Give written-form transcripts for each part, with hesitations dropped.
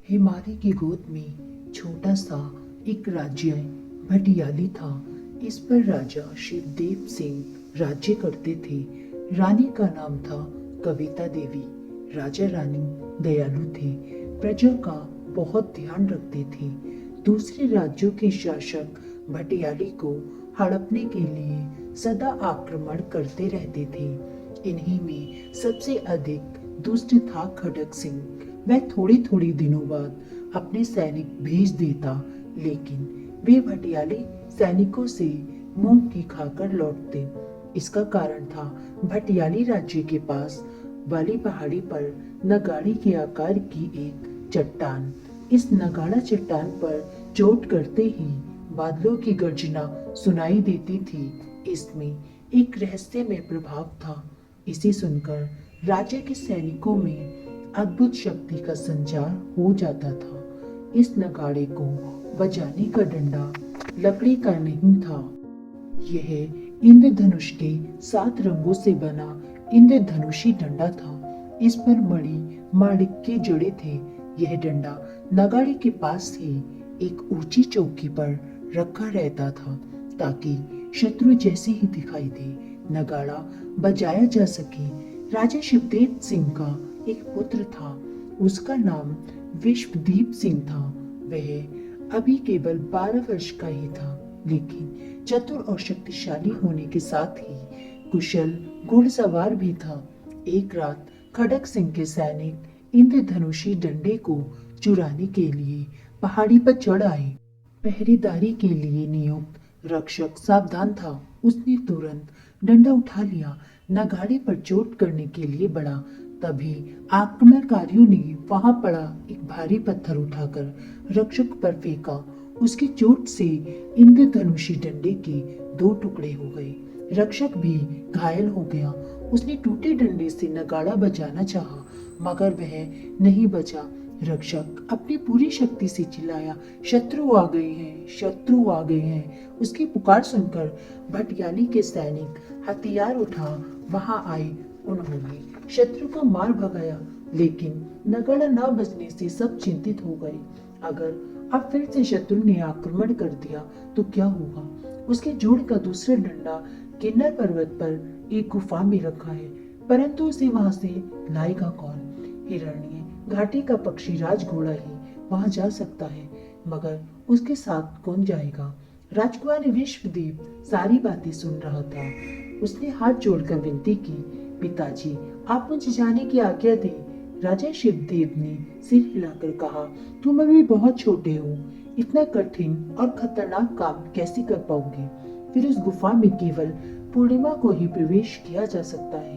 हिमालय की गोद में छोटा सा एक राज्य भटियाली था। इस पर राजा शिवदेव सिंह राज्य करते थे। रानी का नाम था कविता देवी। राजा रानी दयालु थे, प्रजा का बहुत ध्यान रखते थे। दूसरे राज्यों के शासक भटियाली को हड़पने के लिए सदा आक्रमण करते रहते थे। इन्हीं में सबसे अधिक दुष्ट था खड़ग सिंह। वह थोड़ी थोड़ी दिनों बाद अपने सैनिक भेज देता, लेकिन वे भटियाली सैनिकों से मुंह की खाकर लौटते। इसका कारण था भटियाली राज्य के पास वाली पहाड़ी पर नगाड़ी के आकार की एक चट्टान। इस नगाड़ा चट्टान पर चोट करते ही बादलों की गर्जना सुनाई देती थी। इसमें एक रहस्यमय प्रभाव था। इसे सुनकर राज्य के सैनिकों में अद्भुत शक्ति का संचार हो जाता था। इस नगाड़े को बजाने का डंडा लकड़ी का नहीं था। यह इंद्रधनुष के 7 रंगों से बना इंद्रधनुषी डंडा था। इस पर मणि माणिक के जड़े थे। यह डंडा नगाड़े के पास ही एक ऊंची चौकी पर रखा रहता था, ताकि शत्रु जैसे ही दिखाई दे नगाड़ा बजाया जा सके। राजा शिवदेव सिंह का एक पुत्र था। उसका नाम विश्वदीप सिंह था। वह अभी केवल 12 वर्ष का ही था, लेकिन चतुर और शक्तिशाली होने के साथ ही कुशल घुड़सवार भी था। एक रात खड़ग सिंह के सैनिक इंद्रधनुषी डंडे को चुराने के लिए पहाड़ी पर चढ़ आए। पहरेदारी के लिए नियुक्त रक्षक सावधान था। उसने तुरंत डंडा उठा लिया, नगाड़े पर चोट करने के लिए बढ़ा। तभी आक्रमणकारियों ने वहां पड़ा एक भारी पत्थर उठाकर रक्षक पर फेंका। उसकी चोट से इंद्रधनुषी डंडे के 2 टुकड़े हो गए। रक्षक भी घायल हो गया। उसने टूटे डंडे से नगाड़ा बजाना चाहा, मगर वह नहीं बजा। रक्षक अपनी पूरी शक्ति से चिल्लाया, शत्रु आ गए हैं, शत्रु आ गए हैं। उसकी पुकार सुनकर भटियाली के सैनिक हथियार उठा वहां आए। उन्होंने शत्रु को मार भगाया, लेकिन नगाड़ा न बजने से सब चिंतित हो गए। अगर अब फिर से शत्रु ने आक्रमण कर दिया तो क्या होगा? उसके जोड़ का दूसरा डंडा किन्नर पर्वत पर एक गुफा में रखा है, परंतु उसे वहां से लाएगा कौन? हिरण्य घाटी का पक्षी राज घोड़ा ही वहां जा सकता है, मगर उसके साथ कौन जाएगा? राजकुमार विश्वदीप सारी बातें सुन रहा था। उसने हाथ जोड़कर विनती की, पिताजी, आप मुझे जाने की आज्ञा दें। राजा शिवदेव ने सिर हिलाकर कहा, तुम अभी बहुत छोटे हो, इतना कठिन और खतरनाक काम कैसे कर पाओगे? फिर उस गुफा में केवल पूर्णिमा को ही प्रवेश किया जा सकता है।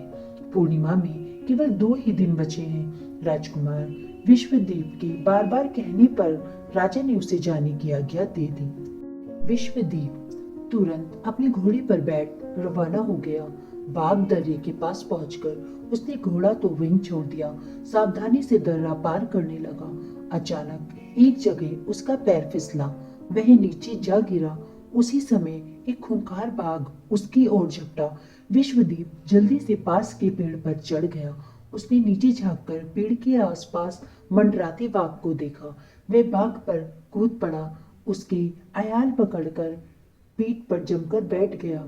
पूर्णिमा में केवल 2 ही दिन बचे हैं। राजकुमार विश्वदीप के बार बार कहने पर राजा ने उसे जाने की आज्ञा दे दी। विश्वदीप तुरंत अपने घोड़े पर बैठ रवाना हो गया। बाग दर्रे के पास पहुंचकर उसने घोड़ा तो वहीं छोड़ दिया, सावधानी से दर्रा पार करने लगा। अचानक एक जगह उसका पैर फिसला, वह नीचे जा गिरा। उसी समय एक खूंखार बाघ उसकी ओर झपटा। विश्वदीप जल्दी से पास के पेड़ पर चढ़ गया। उसने नीचे झांककर पेड़ के आसपास मंडराते बाघ को देखा। वह बाघ पर कूद पड़ा, उसकी आयाल पकड़कर पीठ पर जमकर बैठ गया।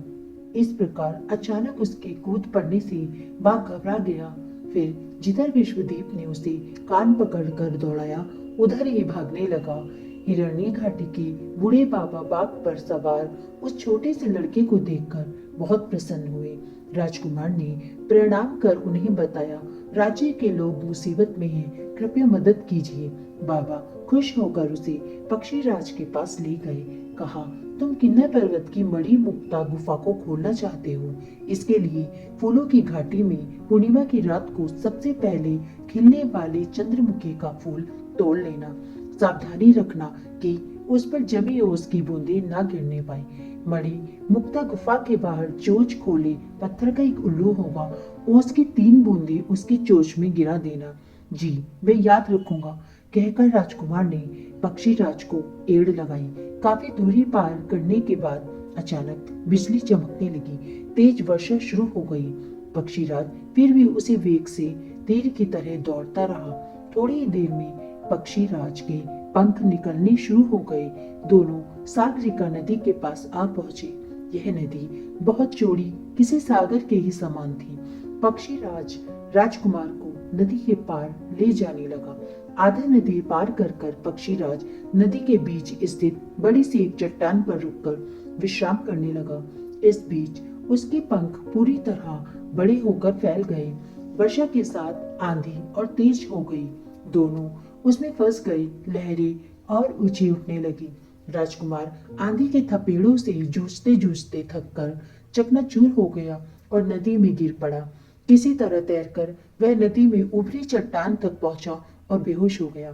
इस प्रकार अचानक उसके कूद पड़ने से बाघ घबरा गया। फिर जिधर विश्वदीप ने उसे कान पकड़कर दौड़ाया, उधर ही भागने लगा। हिरण्य घाटी के बूढ़े बाबा बाघ पर सवार उस छोटे से लड़के को देखकर बहुत प्रसन्न हुए। राजकुमार ने प्रणाम कर उन्हें बताया, राज्य के लोग मुसीबत में हैं, कृपया मदद कीजिए। बाबा खुश होकर उसे पक्षी राज के पास ले गए। कहा, तुम किन्नर पर्वत की मणि मुक्ता गुफा को खोलना चाहते हो। इसके लिए फूलों की घाटी में पूर्णिमा की रात को सबसे पहले खिलने वाले चंद्रमुखी का फूल तोड़ लेना। सावधानी रखना कि उस पर जमी ओस की बूंदें ना गिरने पाए। मणि मुक्ता गुफा के बाहर चोंच खोले पत्थर का एक उल्लू होगा, ओस की 3 बूंदें उसकी चोंच में गिरा देना। जी, मैं याद रखूंगा, कहकर राजकुमार ने पक्षी राज को एड़ लगाई। काफी दूरी पार करने के बाद अचानक बिजली चमकने लगी, तेज वर्षा शुरू हो गई। पक्षीराज फिर भी उसी वेग से तीर की तरह दौड़ता रहा। थोड़ी ही देर में पक्षीराज के पंख निकलने शुरू हो गए। दोनों सागरिका नदी के पास आ पहुंचे। यह नदी बहुत चौड़ी, किसी सागर के ही समान थी। पक्षीराज राजकुमार को नदी के पार ले जाने लगा। आधा नदी पार कर कर पक्षीराज नदी के बीच स्थित बड़ी सी एक चट्टान पर रुककर विश्राम करने लगा। इस बीच उसके पंख पूरी तरह बड़े होकर फैल गए। वर्षा के साथ आंधी और तेज हो गई। दोनों उसमें फंस गए। लहरें और ऊंची उठने लगी। राजकुमार आंधी के थपेड़ों से जूझते जूझते थककर चकनाचूर हो गया और नदी में गिर पड़ा। किसी तरह तैरकर वह नदी में उभरी चट्टान तक पहुंचा और बेहोश हो गया।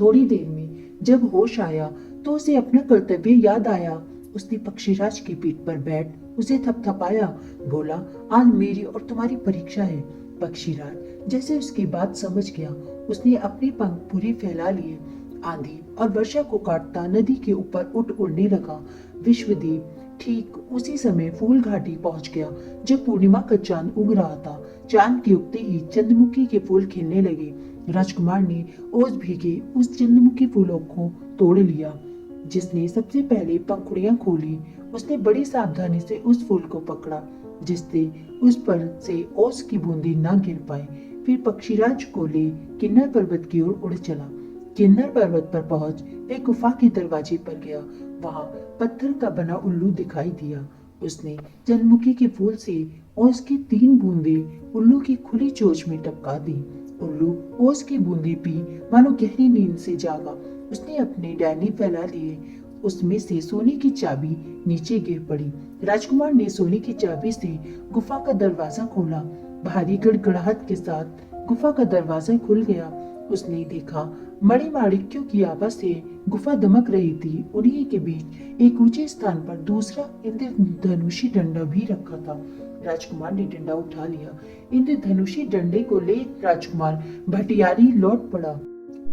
थोड़ी देर में जब होश आया तो उसे अपना कर्तव्य याद आया। उसने पक्षीराज की पीठ पर बैठ उसे थपथपाया। बोला, आज मेरी और तुम्हारी परीक्षा है। पक्षीराज जैसे उसकी बात समझ गया, उसने अपने पंख पूरे फैला लिए। आंधी और वर्षा को काटता नदी के ऊपर उड़ने लगा। विश्वदेव ठीक उसी समय फूल घाटी पहुंच गया जब पूर्णिमा का चांद उग रहा था। चांद के उगते ही चंद्रमुखी के फूल खिलने लगे। राजकुमार ने ओस भीगे उस चंद्रमुखी फूलों को तोड़ लिया। जिसने सबसे पहले पंखुड़ियां खोली, उसने बड़ी सावधानी से उस फूल को पकड़ा जिससे उस पर से ओस की बूंदें न गिर पाए। फिर पक्षीराज को ले किन्नर पर्वत की ओर उड़ चला। किन्नर पर्वत पर पहुंच एक गुफा के दरवाजे पर गया। वहां पत्थर का बना उल्लू दिखाई दिया। उसने चंद्रमुखी के फूल से ओस की 3 बूंदें उल्लू की खुली चोंच में टपका दी। उल्लू ओस की बूंदें पी मानो गहरी नींद से जागा। उसने अपने डैनी फैला लिए। उसमें से सोने की चाबी नीचे गिर पड़ी। राजकुमार ने सोने की चाबी से गुफा का दरवाजा खोला। भारी गड़गड़ाहट के साथ गुफा का दरवाजा खुल गया। उसने देखा मणिमाणिक्यों की आभा से गुफा दमक रही थी। उन्हीं के बीच एक ऊंचे स्थान पर दूसरा इंद्रधनुषी डंडा भी रखा था। राजकुमार ने डंडा उठा लिया। इंद्रधनुषी डंडे को ले राजकुमार भटियारी लौट पड़ा।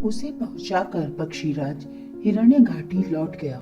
उसे पहुंचाकर पक्षीराज हिरण्य घाटी लौट गया।